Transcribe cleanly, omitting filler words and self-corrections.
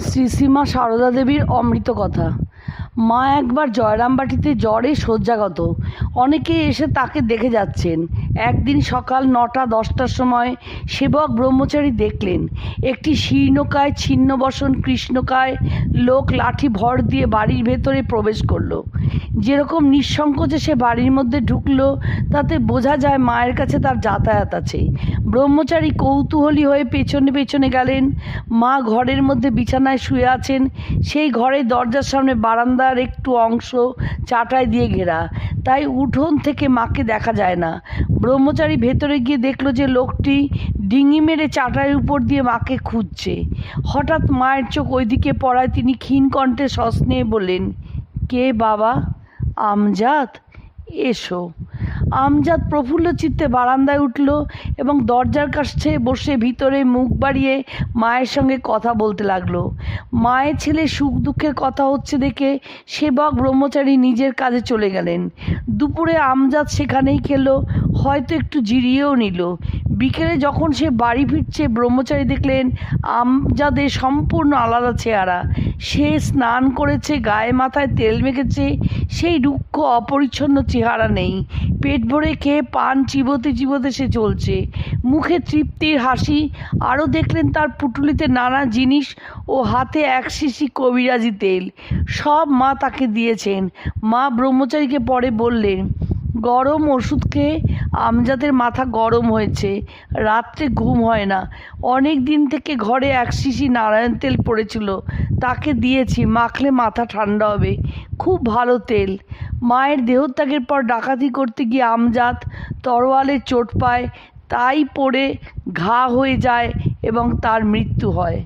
শ্রীশ্রীমা সারদা দেবীর অমৃত কথা। মা একবার জয়রামবাটিতে জ্বরে শয্যাগত। অনেকেই এসে তাকে দেখে যাচ্ছেন। একদিন সকাল 9টা-10টার সময় সেবক ব্রহ্মচারী দেখলেন একটি শীর্ণকায় ছিন্নবসন কৃষ্ণকায় লোক লাঠি ভর দিয়ে বাড়ির ভেতরে প্রবেশ করলো। যেরকম নিঃসংকোচে সে বাড়ির মধ্যে ঢুকলো তাতে বোঝা যায় মায়ের কাছে তার যাতায়াত আছে। ব্রহ্মচারী কৌতূহলী হয়ে পেছনে পেছনে গেলেন। মা ঘরের মধ্যে বিছানায় শুয়ে আছেন। সেই ঘরের দরজার সামনে বারান্দার একটু অংশ চাটাই দিয়ে ঘেরা, তাই উঠোন থেকে মাকে দেখা যায় না। ব্রহ্মচারী ভেতরে গিয়ে দেখলো যে লোকটি ডিঙি মেরে চাটাইয়ের উপর দিয়ে মাকে খুঁজছে। হঠাৎ মায়ের চোখ ওইদিকে পড়ায় তিনি ক্ষীণ কণ্ঠে সস্নেহে বললেন, কে বাবা? আমজাদ, এসো। আমজাদ প্রফুল্ল চিত্তে বারান্দায় উঠল এবং দরজার কাছে বসে ভিতরে মুখ বাড়িয়ে মায়ের সঙ্গে কথা বলতে লাগলো। মায়ের ছেলে সুখ দুঃখের কথা হচ্ছে দেখে সেবক ব্রহ্মচারী নিজের কাজে চলে গেলেন। দুপুরে আমজাদ সেখানেই খেলো, হয়তো একটু জিরিয়েও নিল। বিকেলে যখন সে বাড়ি ফিরছে ব্রহ্মচারী দেখলেন আমজাদের সম্পূর্ণ আলাদা চেহারা। সে স্নান করেছে, গায়ে মাথায় তেল মেখেছে, সেই রুক্ষ অপরিচ্ছন্ন চেহারা নেই। পেট ভরে খেয়ে পান চিবোতে চিবোতে সে চলছে, মুখে তৃপ্তির হাসি। আরও দেখলেন তার পুটুলিতে নানা জিনিস ও হাতে এক শিশি কবিরাজি তেল। সব মা তাকে দিয়েছেন। মা ব্রহ্মচারীকে পরে বললেন, গরম ওষুধ খেয়ে আমজাদের মাথা গরম হয়েছে, রাত্রে ঘুম হয় না। অনেক দিন থেকে ঘরে এক শিশি নারায়ণ তেল পড়েছিল, তাকে দিয়েছি, মাখলে মাথা ঠান্ডা হবে। খুব ভালো তেল। মায়ের দেহত্যাগের পর ডাকাতি করতে গিয়ে আমজাদ তরোয়ালের চোট পায়, তাই পড়ে ঘা হয়ে যায় এবং তার মৃত্যু হয়।